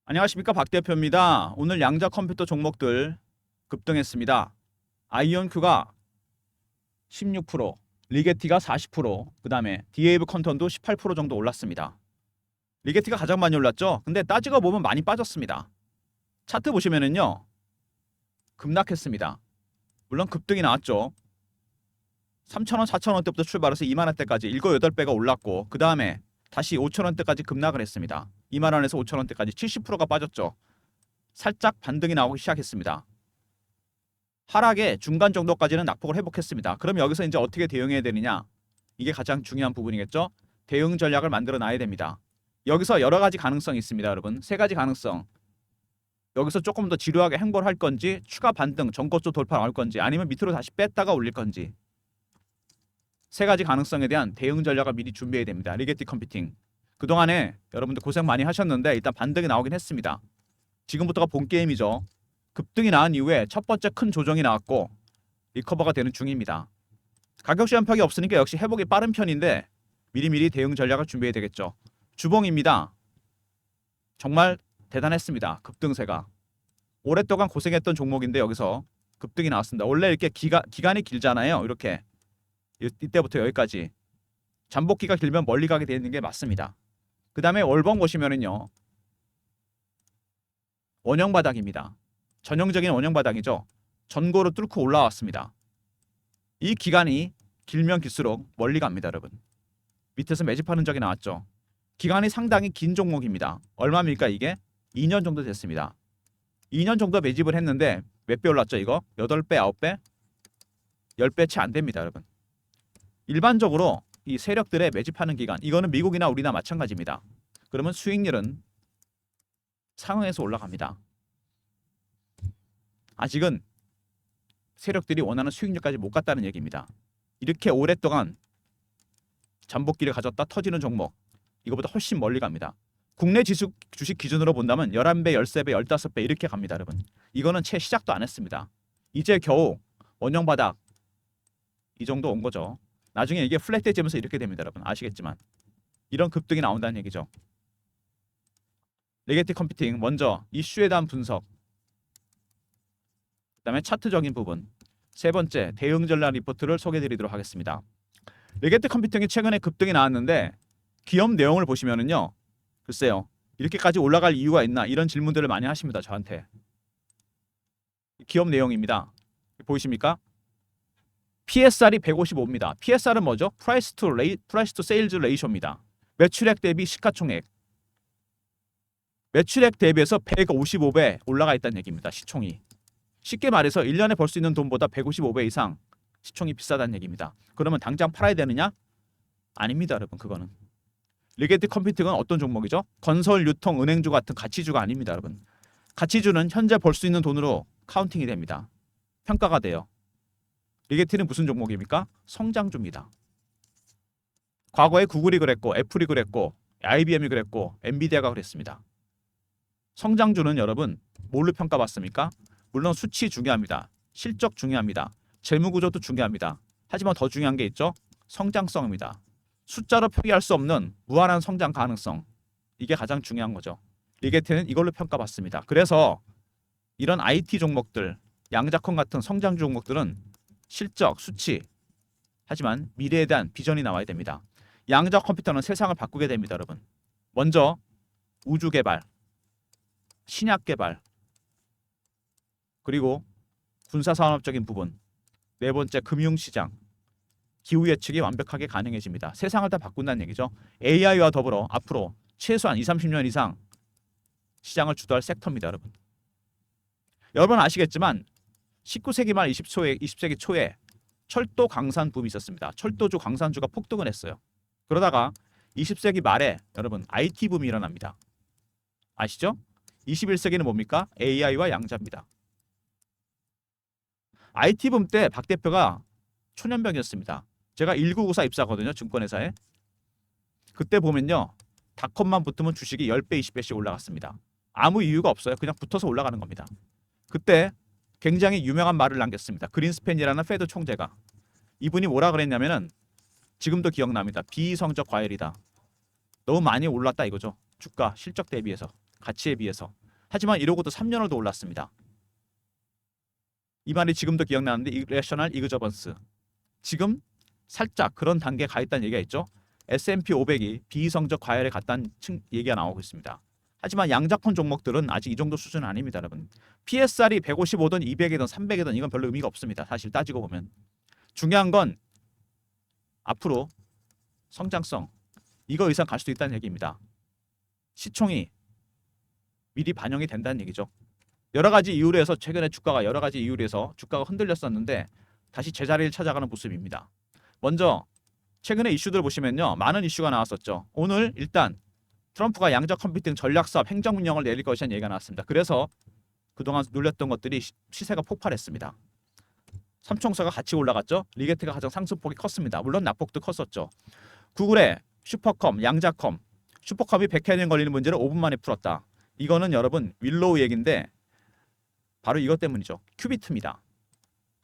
안녕하십니까, 박 대표입니다. 오늘 양자 컴퓨터 종목들 급등했습니다. 아이온큐가 16%, 리게티가 40%, 그 다음에 디에이브 컨턴도 18% 정도 올랐습니다. 리게티가 가장 많이 올랐죠. 근데 따지고 보면 많이 빠졌습니다. 차트 보시면은요, 급락했습니다. 물론 급등이 나왔죠. 3,000원, 4,000원대부터 출발해서 2만원대까지 7, 8배가 올랐고, 그 다음에 다시 5,000원대까지 급락을 했습니다. 2만원에서 5,000원대까지 70%가 빠졌죠. 살짝 반등이 나오기 시작했습니다. 하락의 중간 정도까지는 낙폭을 회복했습니다. 그럼 여기서 이제 어떻게 대응해야 되느냐? 이게 가장 중요한 부분이겠죠. 대응 전략을 만들어 놔야 됩니다. 여기서 여러 가지 가능성이 있습니다, 여러분. 세 가지 가능성. 여기서 조금 더 지루하게 행보를 할 건지, 추가 반등, 전고점 돌파 나올 건지, 아니면 밑으로 다시 뺐다가 올릴 건지. 세 가지 가능성에 대한 대응 전략을 미리 준비해야 됩니다. 리게티 컴퓨팅. 그동안에 여러분들 고생 많이 하셨는데 일단 반등이 나오긴 했습니다. 지금부터가 본 게임이죠. 급등이 나온 이후에 첫 번째 큰 조정이 나왔고 리커버가 되는 중입니다. 가격 시한폭이 없으니까 역시 회복이 빠른 편인데 미리미리 대응 전략을 준비해야 되겠죠. 주봉입니다. 정말 대단했습니다. 급등세가. 오랫동안 고생했던 종목인데 여기서 급등이 나왔습니다. 원래 이렇게 기간이 길잖아요. 이렇게. 이때부터 여기까지. 잠복기가 길면 멀리 가게 되는 게 맞습니다. 그 다음에 월봉 보시면은요. 원형 바닥입니다. 전형적인 원형 바닥이죠. 전고로 뚫고 올라왔습니다. 이 기간이 길면 길수록 멀리 갑니다, 여러분. 밑에서 매집하는 적이 나왔죠. 기간이 상당히 긴 종목입니다. 얼마입니까 이게? 2년 정도 됐습니다. 2년 정도 매집을 했는데 몇 배 올랐죠 이거? 8배, 9배? 10배 채 안 됩니다, 여러분. 일반적으로 이 세력들의 매집하는 기간, 이거는 미국이나 우리나 마찬가지입니다. 그러면 수익률은 상응해서 올라갑니다. 아직은 세력들이 원하는 수익률까지 못 갔다는 얘기입니다. 이렇게 오랫동안 잠복기를 가졌다 터지는 종목, 이거보다 훨씬 멀리 갑니다. 국내 주식 기준으로 본다면 11배, 13배, 15배 이렇게 갑니다, 여러분. 이거는 채 시작도 안 했습니다. 이제 겨우 원형 바닥 이 정도 온 거죠. 나중에 이게 플랫되지면서 이렇게 됩니다, 여러분. 아시겠지만 이런 급등이 나온다는 얘기죠. 리게티 컴퓨팅 먼저 이슈에 대한 분석, 그다음에 차트적인 부분, 세 번째 대응 전략 리포트를 소개해드리도록 하겠습니다. 리게티 컴퓨팅이 최근에 급등이 나왔는데 기업 내용을 보시면은요, 글쎄요, 이렇게까지 올라갈 이유가 있나 이런 질문들을 많이 하십니다, 저한테. 기업 내용입니다. 보이십니까? PSR이 155입니다. PSR은 뭐죠? Price to Sales Ratio입니다. 매출액 대비 시가총액. 매출액 대비해서 155배 올라가 있다는 얘기입니다. 시총이. 쉽게 말해서 1년에 벌 수 있는 돈보다 155배 이상 시총이 비싸다는 얘기입니다. 그러면 당장 팔아야 되느냐? 아닙니다, 여러분. 그거는. 리게티 컴퓨팅은 어떤 종목이죠? 건설, 유통, 은행주 같은 가치주가 아닙니다, 여러분. 가치주는 현재 벌 수 있는 돈으로 카운팅이 됩니다. 평가가 돼요. 리게티는 무슨 종목입니까? 성장주입니다. 과거에 구글이 그랬고, 애플이 그랬고, IBM이 그랬고, 엔비디아가 그랬습니다. 성장주는 여러분 뭘로 평가받습니까? 물론 수치 중요합니다. 실적 중요합니다. 재무구조도 중요합니다. 하지만 더 중요한 게 있죠? 성장성입니다. 숫자로 표기할 수 없는 무한한 성장 가능성. 이게 가장 중요한 거죠. 리게티는 이걸로 평가받습니다. 그래서 이런 IT 종목들, 양자컴 같은 성장주 종목들은 실적, 수치, 하지만 미래에 대한 비전이 나와야 됩니다. 양자 컴퓨터는 세상을 바꾸게 됩니다, 여러분. 먼저 우주 개발, 신약 개발, 그리고 군사산업적인 부분, 네 번째 금융시장, 기후 예측이 완벽하게 가능해집니다. 세상을 다 바꾼다는 얘기죠. AI와 더불어 앞으로 최소한 20, 30년 이상 시장을 주도할 섹터입니다, 여러분. 여러분 아시겠지만 19세기 말 20세기 초에 철도 강산 붐이 있었습니다. 철도주 강산주가 폭등을 했어요. 그러다가 20세기 말에 여러분 IT 붐이 일어납니다. 아시죠? 21세기는 뭡니까? AI와 양자입니다. IT 붐 때 박 대표가 초년병이었습니다. 제가 1994 입사거든요, 증권회사에. 그때 보면요, 닷컴만 붙으면 주식이 10배, 20배씩 올라갔습니다. 아무 이유가 없어요. 그냥 붙어서 올라가는 겁니다. 그때 굉장히 유명한 말을 남겼습니다. 그린스팬이라는 페드 총재가. 이분이 뭐라 그랬냐면은 지금도 기억납니다. 비이성적 과열이다. 너무 많이 올랐다 이거죠. 주가 실적 대비해서. 가치에 비해서. 하지만 이러고도 3년을 더 올랐습니다. 이 말이 지금도 기억나는데 irrational exuberance. 지금 살짝 그런 단계에 가 있다는 얘기가 있죠. S&P 500이 비이성적 과열에 갔다는 얘기가 나오고 있습니다. 하지만 양자권 종목들은 아직 이 정도 수준은 아닙니다, 여러분. PSR이 155든 200이든 300이든 이건 별로 의미가 없습니다. 사실 따지고 보면. 중요한 건 앞으로 성장성 이거 이상 갈 수도 있다는 얘기입니다. 시총이 미리 반영이 된다는 얘기죠. 여러 가지 이유로 해서 최근에 주가가 여러 가지 이유로 해서 주가가 흔들렸었는데 다시 제자리를 찾아가는 모습입니다. 먼저 최근에 이슈들 보시면요. 많은 이슈가 나왔었죠. 오늘 일단 트럼프가 양자 컴퓨팅 전략사업 행정명령을 내릴 것이라는 얘기가 나왔습니다. 그래서 그동안 눌렸던 것들이 시세가 폭발했습니다. 삼총사가 같이 올라갔죠. 리게트가 가장 상승폭이 컸습니다. 물론 낙폭도 컸었죠. 구글의 슈퍼컴, 양자컴, 슈퍼컴이 100회년 걸리는 문제를 5분 만에 풀었다. 이거는 여러분 윌로우 얘기인데 바로 이것 때문이죠. 큐비트입니다.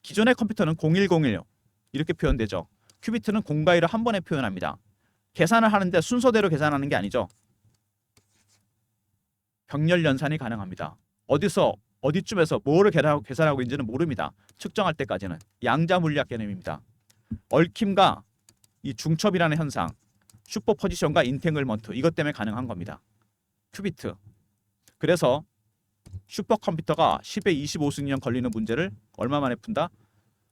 기존의 컴퓨터는 0101 이렇게 표현되죠. 큐비트는 0과 1을 한 번에 표현합니다. 계산을 하는데 순서대로 계산하는 게 아니죠. 병렬 연산이 가능합니다. 어디서 어디쯤에서 뭐를 계산하고 있는지는 모릅니다. 측정할 때까지는 양자 물리학 개념입니다. 얽힘과 이 중첩이라는 현상, 슈퍼포지션과 인탱글먼트 이것 때문에 가능한 겁니다. 큐비트. 그래서 슈퍼컴퓨터가 10의 25승년 걸리는 문제를 얼마 만에 푼다?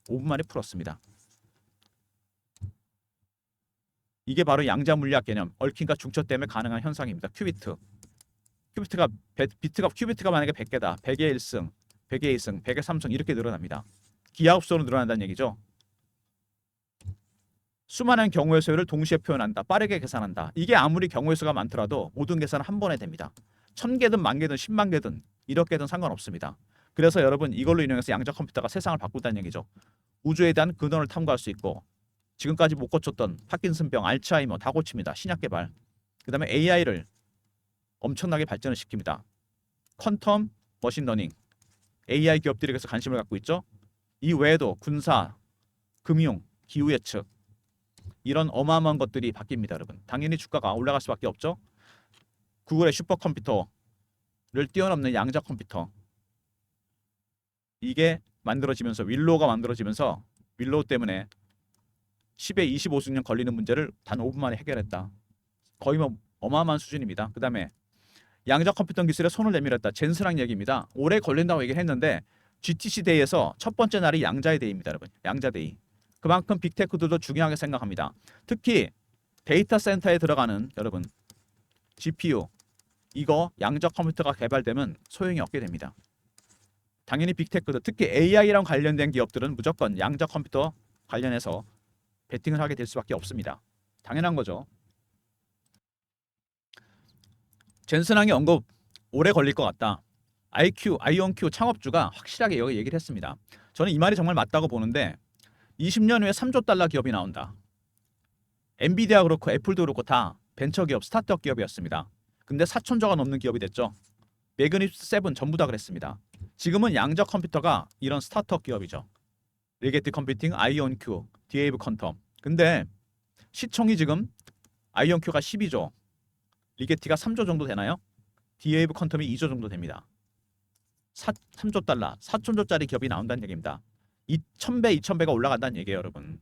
5분 만에 풀었습니다. 이게 바로 양자 물리학 개념, 얽힘과 중첩 때문에 가능한 현상입니다. 큐비트. 큐비트가 만약에 100개다. 100의 1승, 100의 2승, 100의 3승 이렇게 늘어납니다. 기하급수로 늘어난다는 얘기죠. 수많은 경우의 수를 동시에 표현한다. 빠르게 계산한다. 이게 아무리 경우의 수가 많더라도 모든 계산은 한 번에 됩니다. 1000개든 10,000개든 10만 개든 1억 개든 상관없습니다. 그래서 여러분 이걸로 인해서 양자 컴퓨터가 세상을 바꾼다는 얘기죠. 우주에 대한 근원을 탐구할 수 있고 지금까지 못 고쳤던 파킨슨병, 알츠하이머 다 고칩니다. 신약 개발. 그 다음에 AI를 엄청나게 발전을 시킵니다. 퀀텀 머신러닝, AI 기업들이 그래서 관심을 갖고 있죠. 이 외에도 군사, 금융, 기후 예측 이런 어마어마한 것들이 바뀝니다, 여러분. 당연히 주가가 올라갈 수밖에 없죠. 구글의 슈퍼컴퓨터를 뛰어넘는 양자 컴퓨터 이게 만들어지면서 윌로우가 만들어지면서 윌로우 때문에 10에 25승년 걸리는 문제를 단 5분 만에 해결했다. 거의 뭐 어마어마한 수준입니다. 그 다음에 양자 컴퓨터 기술에 손을 내밀었다. 젠슨랑 얘기입니다. 오래 걸린다고 얘기를 했는데 GTC 데이에서 첫 번째 날이 양자의 데이입니다, 여러분. 양자 데이. 그만큼 빅테크들도 중요하게 생각합니다. 특히 데이터 센터에 들어가는 여러분 GPU 이거 양자 컴퓨터가 개발되면 소용이 없게 됩니다. 당연히 빅테크들 특히 AI랑 관련된 기업들은 무조건 양자 컴퓨터 관련해서 베팅을 하게 될 수밖에 없습니다. 당연한 거죠. 젠슨왕이 언급 오래 걸릴 것 같다. 아이온큐 창업주가 확실하게 여기 얘기를 했습니다. 저는 이 말이 정말 맞다고 보는데 20년 후에 3조 달러 기업이 나온다. 엔비디아 그렇고 애플도 그렇고 다 벤처기업, 스타트업 기업이었습니다. 근데 4천조가 넘는 기업이 됐죠. 매그니피스 7 전부 다 그랬습니다. 지금은 양자 컴퓨터가 이런 스타트업 기업이죠. 리게티 컴퓨팅, 아이온큐, 디에이브 퀀텀. 근데 시총이 지금 아이온큐가 12조, 리게티가 3조 정도 되나요? 디에이브 퀀텀이 2조 정도 됩니다. 3조 달러, 4천조짜리 기업이 나온다는 얘기입니다. 2,000배, 2,000배가 올라간다는 얘기예요, 여러분.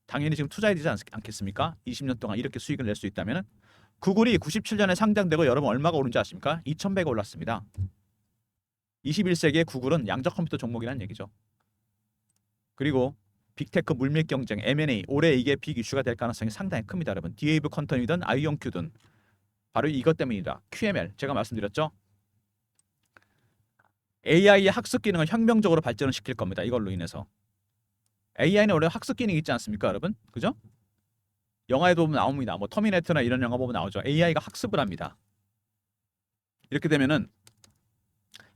당연히 지금 투자해야 되지 않겠습니까? 20년 동안 이렇게 수익을 낼 수 있다면 구글이 97년에 상장되고 여러분 얼마가 오른지 아십니까? 2,000배가 올랐습니다. 21세기의 구글은 양자 컴퓨터 종목이라는 얘기죠. 그리고 빅테크 물밀 경쟁, M&A 올해 이게 빅 이슈가 될 가능성이 상당히 큽니다, 여러분. 디에이브 퀀텀이든 아이온큐든 바로 이것 때문이다. QML 제가 말씀드렸죠. AI의 학습 기능을 혁명적으로 발전을 시킬 겁니다. 이걸로 인해서 AI는 원래 학습 기능이 있지 않습니까, 여러분? 그죠? 영화에도 보면 나옵니다. 뭐 터미네이터나 이런 영화 보면 나오죠. AI가 학습을 합니다. 이렇게 되면은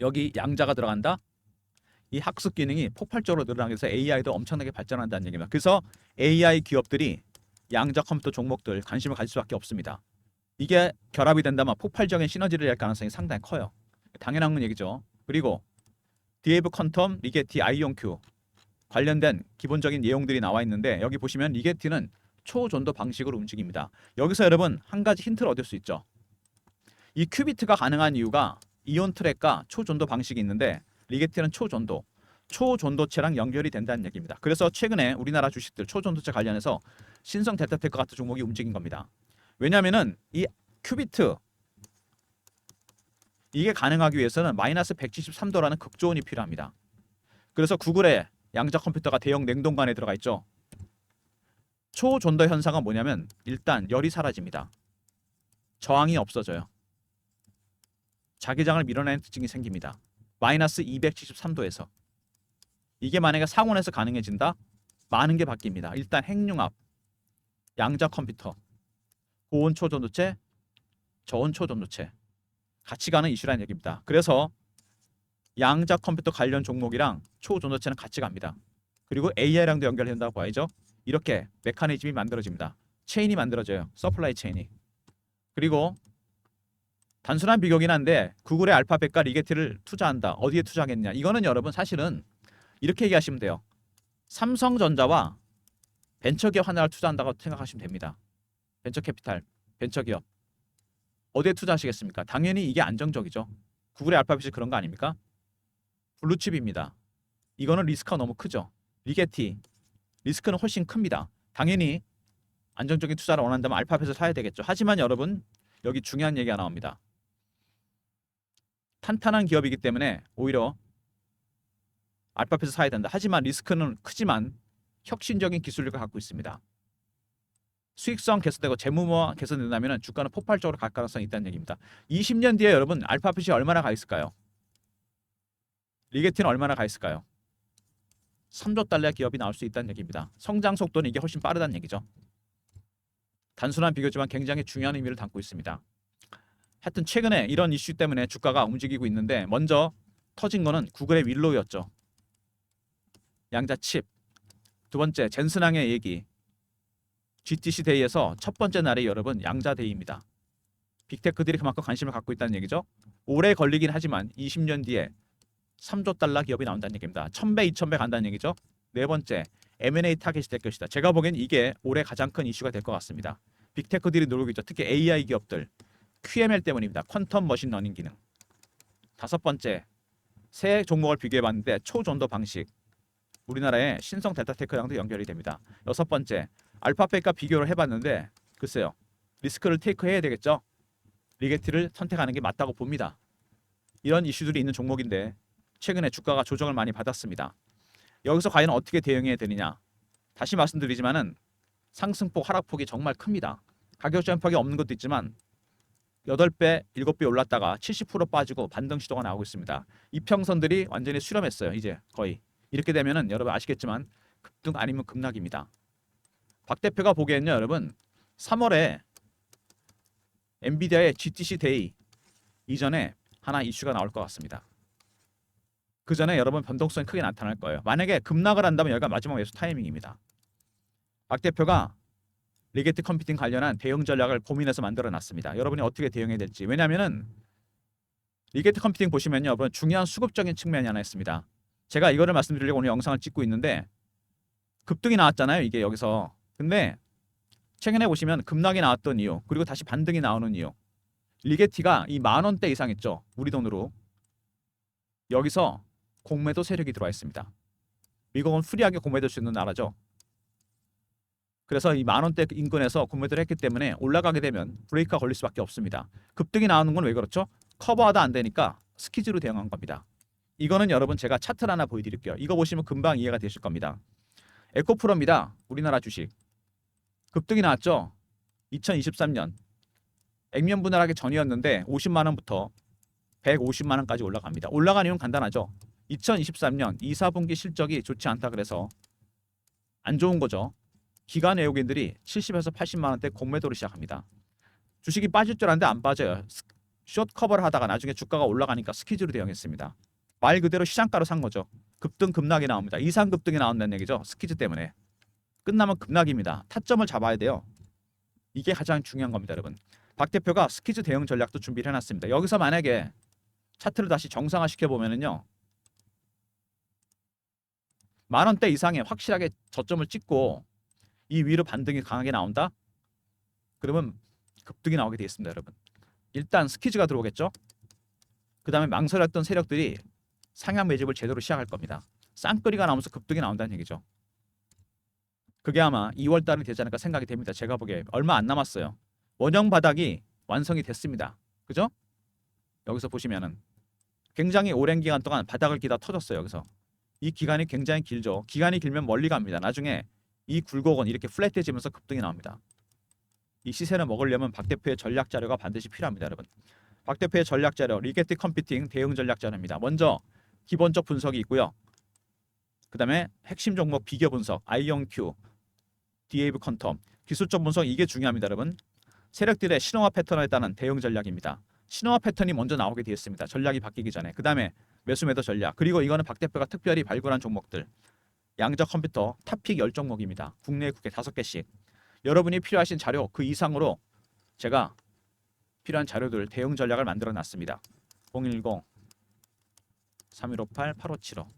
여기 양자가 들어간다. 이 학습 기능이 폭발적으로 늘어나게 해서 AI도 엄청나게 발전한다는 얘기입니다. 그래서 AI 기업들이 양자 컴퓨터 종목들 관심을 가질 수밖에 없습니다. 이게 결합이 된다면 폭발적인 시너지를 낼 가능성이 상당히 커요. 당연한 얘기죠. 그리고 디에이브 퀀텀, 리게티, 아이온큐 관련된 기본적인 내용들이 나와 있는데 여기 보시면 리게티는 초전도 방식으로 움직입니다. 여기서 여러분 한 가지 힌트를 얻을 수 있죠. 이 큐비트가 가능한 이유가 이온 트랙과 초전도 방식이 있는데 리게티는 초전도체랑 연결이 된다는 얘기입니다. 그래서 최근에 우리나라 주식들 초전도체 관련해서 신성 델타테크 같은 종목이 움직인 겁니다. 왜냐하면은 이 큐비트 이게 가능하기 위해서는 마이너스 173도라는 극저온이 필요합니다. 그래서 구글의 양자 컴퓨터가 대형 냉동관에 들어가 있죠. 초전도 현상은 뭐냐면 일단 열이 사라집니다. 저항이 없어져요. 자기장을 밀어내는 특징이 생깁니다. 마이너스 273도에서. 이게 만약에 상온에서 가능해진다? 많은 게 바뀝니다. 일단 핵융합, 양자 컴퓨터, 고온 초전도체, 저온 초전도체 같이 가는 이슈라는 얘기입니다. 그래서 양자 컴퓨터 관련 종목이랑 초전도체는 같이 갑니다. 그리고 AI랑도 연결된다고 봐야죠. 이렇게 메커니즘이 만들어집니다. 체인이 만들어져요. 서플라이 체인이. 그리고 단순한 비교긴 한데 구글의 알파벳과 리게티를 투자한다. 어디에 투자하겠냐? 이거는 여러분 사실은 이렇게 얘기하시면 돼요. 삼성전자와 벤처기업 하나를 투자한다고 생각하시면 됩니다. 벤처캐피탈, 벤처기업. 어디에 투자하시겠습니까? 당연히 이게 안정적이죠. 구글의 알파벳이 그런 거 아닙니까? 블루칩입니다. 이거는 리스크가 너무 크죠. 리게티, 리스크는 훨씬 큽니다. 당연히 안정적인 투자를 원한다면 알파벳을 사야 되겠죠. 하지만 여러분 여기 중요한 얘기가 나옵니다. 탄탄한 기업이기 때문에 오히려 알파벳을 사야 된다. 하지만 리스크는 크지만 혁신적인 기술력을 갖고 있습니다. 수익성 개선되고 재무모가 개선된다면 주가는 폭발적으로 갈 가능성이 있다는 얘기입니다. 20년 뒤에 여러분 알파벳이 얼마나 가 있을까요? 리게티는 얼마나 가 있을까요? 3조 달러의 기업이 나올 수 있다는 얘기입니다. 성장 속도는 이게 훨씬 빠르다는 얘기죠. 단순한 비교지만 굉장히 중요한 의미를 담고 있습니다. 하여튼 최근에 이런 이슈 때문에 주가가 움직이고 있는데 먼저 터진 거는 구글의 윌로우였죠. 양자 칩. 두 번째 젠슨항의 얘기. GTC 데이에서 첫 번째 날이 여러분 양자 데이입니다. 빅테크들이 그만큼 관심을 갖고 있다는 얘기죠. 오래 걸리긴 하지만 20년 뒤에 3조 달러 기업이 나온다는 얘기입니다. 1000배, 2000배 간다는 얘기죠. 네 번째, M&A 타겟이 될 것이다. 제가 보기엔 이게 올해 가장 큰 이슈가 될 것 같습니다. 빅테크들이 누르고 있죠. 특히 AI 기업들. QML 때문입니다. 퀀텀 머신러닝 기능. 다섯 번째, 세 종목을 비교해봤는데 초전도 방식. 우리나라의 신성 델타테크랑도 연결이 됩니다. 여섯 번째, 알파벳과 비교를 해봤는데 글쎄요. 리스크를 테이크해야 되겠죠. 리게티를 선택하는 게 맞다고 봅니다. 이런 이슈들이 있는 종목인데 최근에 주가가 조정을 많이 받았습니다. 여기서 과연 어떻게 대응해야 되느냐. 다시 말씀드리지만은 상승폭 하락폭이 정말 큽니다. 가격 점폭이 없는 것도 있지만 8배, 7배 올랐다가 70% 빠지고 반등 시도가 나오고 있습니다. 이평선들이 완전히 수렴했어요. 이제 거의. 이렇게 되면은 여러분 아시겠지만 급등 아니면 급락입니다. 박 대표가 보기에는요 여러분 3월에 엔비디아의 GTC 데이 이전에 하나 이슈가 나올 것 같습니다. 그 전에 여러분 변동성이 크게 나타날 거예요. 만약에 급락을 한다면 여기가 마지막 매수 타이밍입니다. 박 대표가 리게티 컴퓨팅 관련한 대응 전략을 고민해서 만들어놨습니다. 여러분이 어떻게 대응해야 될지. 왜냐하면은 리게티 컴퓨팅 보시면요 여러분 중요한 수급적인 측면이 하나 있습니다. 제가 이거를 말씀드리려고 오늘 영상을 찍고 있는데 급등이 나왔잖아요. 이게 여기서. 근데 최근에 보시면 급락이 나왔던 이유 그리고 다시 반등이 나오는 이유. 리게티가 이 10,000원대 이상 있죠. 우리 돈으로. 여기서 공매도 세력이 들어와 있습니다. 미국은 프리하게 공매될 수 있는 나라죠. 그래서 이 10,000원대 인근에서 공매도를 했기 때문에 올라가게 되면 브레이크가 걸릴 수밖에 없습니다. 급등이 나오는 건 왜 그렇죠? 커버하다 안 되니까 스키즈로 대응한 겁니다. 이거는 여러분 제가 차트를 하나 보여드릴게요. 이거 보시면 금방 이해가 되실 겁니다. 에코프로입니다. 우리나라 주식. 급등이 나왔죠. 2023년 액면 분할하기 전이었는데 50만 원부터 150만 원까지 올라갑니다. 올라간 이유는 간단하죠. 2023년 2, 4분기 실적이 좋지 않다 그래서 안 좋은 거죠. 기관 외국인들이 70에서 80만 원대 공매도를 시작합니다. 주식이 빠질 줄 알았는데 안 빠져요. 숏 커버를 하다가 나중에 주가가 올라가니까 스키즈로 대응했습니다. 말 그대로 시장가로 산 거죠. 급등 급락이 나옵니다. 이상 급등이 나온다는 얘기죠. 스키즈 때문에. 끝나면 급락입니다. 타점을 잡아야 돼요. 이게 가장 중요한 겁니다, 여러분. 박 대표가 스키즈 대응 전략도 준비를 해놨습니다. 여기서 만약에 차트를 다시 정상화 시켜보면은요. 10,000원대 이상에 확실하게 저점을 찍고 이 위로 반등이 강하게 나온다? 그러면 급등이 나오게 되어 있습니다, 여러분. 일단 스퀴즈가 들어오겠죠. 그 다음에 망설였던 세력들이 상향 매집을 제대로 시작할 겁니다. 쌍끌이가 나오면서 급등이 나온다는 얘기죠. 그게 아마 2월 달이 되지 않을까 생각이 됩니다. 제가 보기에 얼마 안 남았어요. 원형 바닥이 완성이 됐습니다. 그죠? 여기서 보시면은 굉장히 오랜 기간 동안 바닥을 기다 터졌어요. 여기서 이 기간이 굉장히 길죠. 기간이 길면 멀리 갑니다. 나중에 이 굴곡은 이렇게 플랫해지면서 급등이 나옵니다. 이 시세를 먹으려면 박 대표의 전략 자료가 반드시 필요합니다, 여러분. 박 대표의 전략 자료, 리게티 컴퓨팅 대응 전략 자료입니다. 먼저 기본적 분석이 있고요. 그 다음에 핵심 종목 비교 분석, 아이온큐, 디에이브 컨텀, 기술적 분석 이게 중요합니다, 여러분. 세력들의 신호와 패턴에 따른 대응 전략입니다. 신호와 패턴이 먼저 나오게 되었습니다. 전략이 바뀌기 전에. 그 다음에 매수 매도 전략. 그리고 이거는 박 대표가 특별히 발굴한 종목들. 양적 컴퓨터 탑픽 10종목입니다. 국내 국외 5개씩. 여러분이 필요하신 자료 그 이상으로 제가 필요한 자료들 대응 전략을 만들어 놨습니다. 010-3158-8575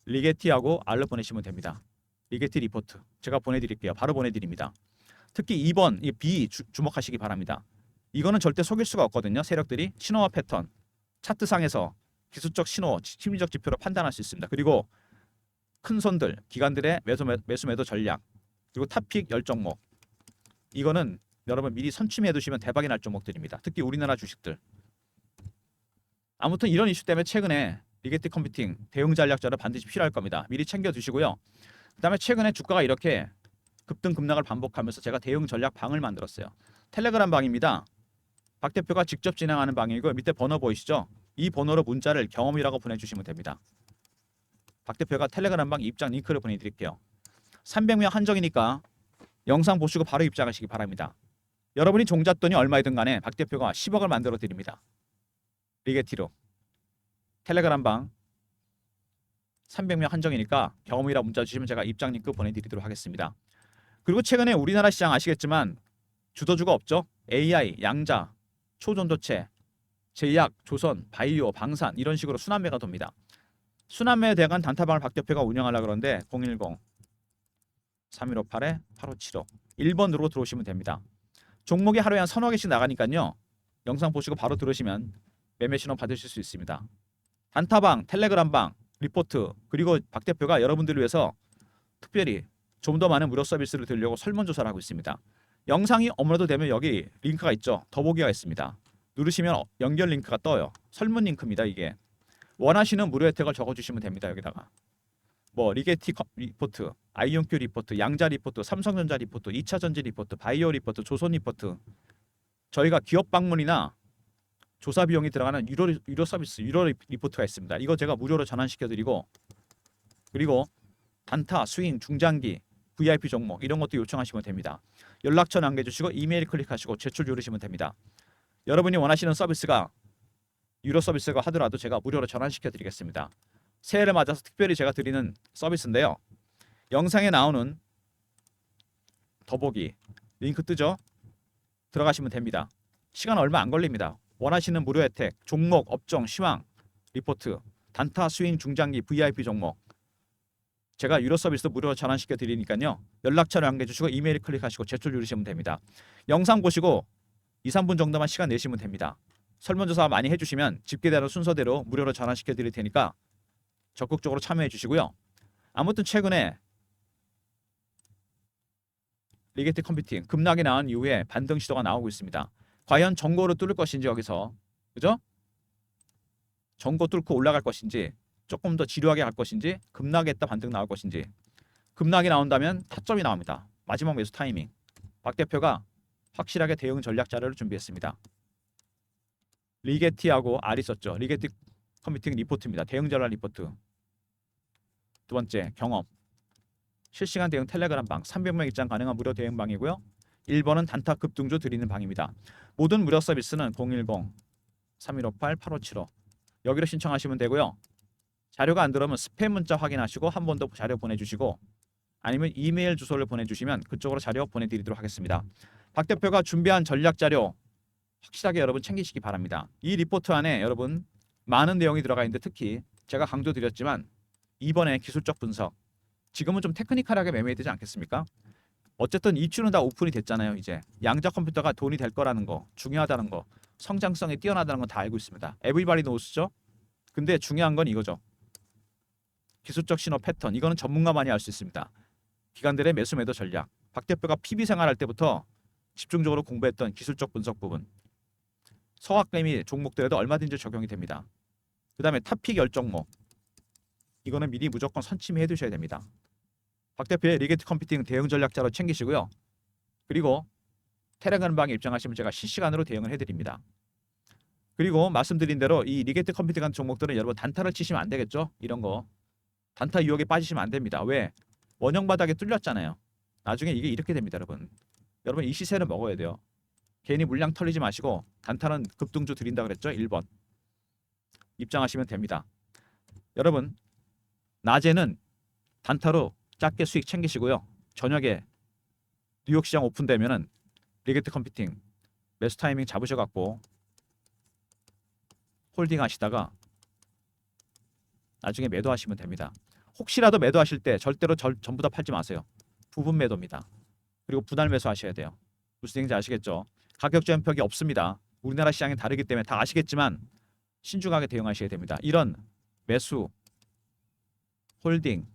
리게티하고 알로 보내시면 됩니다. 리게티 리포트 제가 보내드릴게요. 바로 보내드립니다. 특히 2번 이 B 주목하시기 바랍니다. 이거는 절대 속일 수가 없거든요. 세력들이 신호와 패턴 차트상에서 기술적 신호, 심리적 지표로 판단할 수 있습니다. 그리고 큰 손들, 기관들의 매수 매도 전략 그리고 탑픽 10종목 이거는 여러분 미리 선취해 두시면 대박이 날 종목들입니다. 특히 우리나라 주식들. 아무튼 이런 이슈 때문에 최근에 리게티 컴퓨팅 대응 전략자를 반드시 필요할 겁니다. 미리 챙겨 두시고요. 그 다음에 최근에 주가가 이렇게 급등 급락을 반복하면서 제가 대응 전략 방을 만들었어요. 텔레그램 방입니다. 박 대표가 직접 진행하는 방이고 밑에 번호 보이시죠? 이 번호로 문자를 경험이라고 보내주시면 됩니다. 박 대표가 텔레그램 방 입장 링크를 보내드릴게요. 300명 한정이니까 영상 보시고 바로 입장하시기 바랍니다. 여러분이 종잣돈이 얼마이든 간에 박 대표가 10억을 만들어 드립니다. 리게티로 텔레그램 방 300명 한정이니까 경험이라 문자 주시면 제가 입장 링크 보내드리도록 하겠습니다. 그리고 최근에 우리나라 시장 아시겠지만 주도주가 없죠. AI, 양자, 초전도체, 제약, 조선, 바이오, 방산 이런 식으로 순환매가 돕니다. 순환매에 대한 단타방을 박 대표가 운영하려고 그러는데 010-3158-8575 1번으로 들어오시면 됩니다. 종목이 하루에 한 서너 개씩 나가니까요. 영상 보시고 바로 들으시면 매매 신호 받으실 수 있습니다. 단타방, 텔레그램방, 리포트 그리고 박 대표가 여러분들을 위해서 특별히 좀 더 많은 무료 서비스를 드리려고 설문조사를 하고 있습니다. 영상이 업로드 되면 여기 링크가 있죠. 더보기가 있습니다. 누르시면 연결 링크가 떠요. 설문 링크입니다. 이게 원하시는 무료 혜택을 적어주시면 됩니다. 여기다가 뭐 리게티 리포트, 아이온큐 리포트, 양자 리포트, 삼성전자 리포트, 2차전지 리포트, 바이오 리포트, 조선 리포트 저희가 기업 방문이나 조사 비용이 들어가는 유료 서비스, 유료 리포트가 있습니다. 이거 제가 무료로 전환시켜드리고 그리고 단타, 스윙, 중장기, VIP 종목 이런 것도 요청하시면 됩니다. 연락처 남겨주시고 이메일 클릭하시고 제출 누르시면 됩니다. 여러분이 원하시는 서비스가 유료 서비스가 하더라도 제가 무료로 전환시켜드리겠습니다. 새해를 맞아서 특별히 제가 드리는 서비스인데요. 영상에 나오는 더보기 링크 뜨죠? 들어가시면 됩니다. 시간 얼마 안 걸립니다. 원하시는 무료 혜택, 종목, 업종, 시황, 리포트, 단타, 스윙, 중장기, VIP 종목 제가 유료 서비스 무료로 전환시켜 드리니까요. 연락처를 남겨주시고 이메일 클릭하시고 제출 누르시면 됩니다. 영상 보시고 2, 3분 정도만 시간 내시면 됩니다. 설문조사 많이 해주시면 집계대로 순서대로 무료로 전환시켜 드릴 테니까 적극적으로 참여해 주시고요. 아무튼 최근에 리게티 컴퓨팅 급락이 나온 이후에 반등 시도가 나오고 있습니다. 과연 전고를 뚫을 것인지 여기서 그죠? 전고 뚫고 올라갈 것인지 조금 더 지루하게 갈 것인지 급락했다 반등 나올 것인지 급락이 나온다면 타점이 나옵니다. 마지막 매수 타이밍 박 대표가 확실하게 대응 전략 자료를 준비했습니다. 리게티하고 R이 썼죠. 리게티 컴퓨팅 리포트입니다. 대응 전략 리포트. 두 번째 경험 실시간 대응 텔레그램 방 300명 입장 가능한 무료 대응 방이고요. 1번은 단타 급등주 드리는 방입니다. 모든 무료 서비스는 010-3158-8575 여기로 신청하시면 되고요. 자료가 안 들어오면 스팸 문자 확인하시고 한 번 더 자료 보내주시고 아니면 이메일 주소를 보내주시면 그쪽으로 자료 보내드리도록 하겠습니다. 박 대표가 준비한 전략 자료 확실하게 여러분 챙기시기 바랍니다. 이 리포트 안에 여러분 많은 내용이 들어가 있는데 특히 제가 강조드렸지만 이번에 기술적 분석 지금은 좀 테크니컬하게 매매되지 않겠습니까? 어쨌든 이슈는 다 오픈이 됐잖아요. 이제 양자 컴퓨터가 돈이 될 거라는 거, 중요하다는 거, 성장성이 뛰어나다는 건 다 알고 있습니다. 에브리바디 노스죠. 근데 중요한 건 이거죠. 기술적 신호 패턴. 이거는 전문가만이 알 수 있습니다. 기관들의 매수 매도 전략. 박 대표가 PB 생활할 때부터 집중적으로 공부했던 기술적 분석 부분. 성악개미 종목들에도 얼마든지 적용이 됩니다. 그 다음에 탑픽 열종목. 이거는 미리 무조건 선침해 두셔야 됩니다. 박 대표의 리게트 컴퓨팅 대응 전략자로 챙기시고요. 그리고 테레그램 방에 입장하시면 제가 실시간으로 대응을 해드립니다. 그리고 말씀드린 대로 이 리게트 컴퓨팅 같은 종목들은 여러분 단타를 치시면 안 되겠죠? 이런 거. 단타 유혹에 빠지시면 안 됩니다. 왜? 원형 바닥에 뚫렸잖아요. 나중에 이게 이렇게 됩니다, 여러분. 여러분 이 시세는 먹어야 돼요. 괜히 물량 털리지 마시고 단타는 급등주 드린다 그랬죠? 1번. 입장하시면 됩니다. 여러분 낮에는 단타로 작게 수익 챙기시고요. 저녁에 뉴욕 시장 오픈되면은 리게트 컴퓨팅 매수 타이밍 잡으셔갖고 홀딩 하시다가 나중에 매도하시면 됩니다. 혹시라도 매도하실 때 절대로 전부 다 팔지 마세요. 부분 매도입니다. 그리고 분할 매수 하셔야 돼요. 무슨 얘기인지 아시겠죠? 가격 저변폭이 없습니다. 우리나라 시장이 다르기 때문에 다 아시겠지만 신중하게 대응하셔야 됩니다. 이런 매수, 홀딩,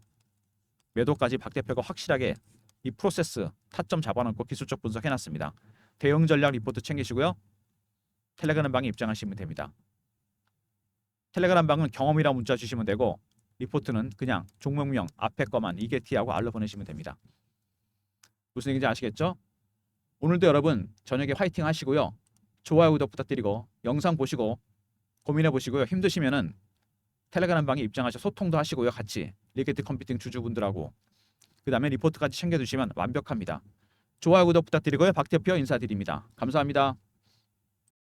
매도까지 박 대표가 확실하게 이 프로세스 타점 잡아놓고 기술적 분석해놨습니다. 대응 전략 리포트 챙기시고요. 텔레그램 방에 입장하시면 됩니다. 텔레그램 방은 경험이라 문자 주시면 되고 리포트는 그냥 종목명 앞에 거만 이게 T하고 R로 보내시면 됩니다. 무슨 얘기인지 아시겠죠? 오늘도 여러분 저녁에 화이팅 하시고요. 좋아요 구독 부탁드리고 영상 보시고 고민해 보시고요. 힘드시면은 텔레그램 방에 입장하셔 소통도 하시고요. 같이 리게트 컴퓨팅 주주분들하고 그 다음에 리포트까지 챙겨두시면 완벽합니다. 좋아요 구독 부탁드리고요. 박 대표 인사드립니다. 감사합니다.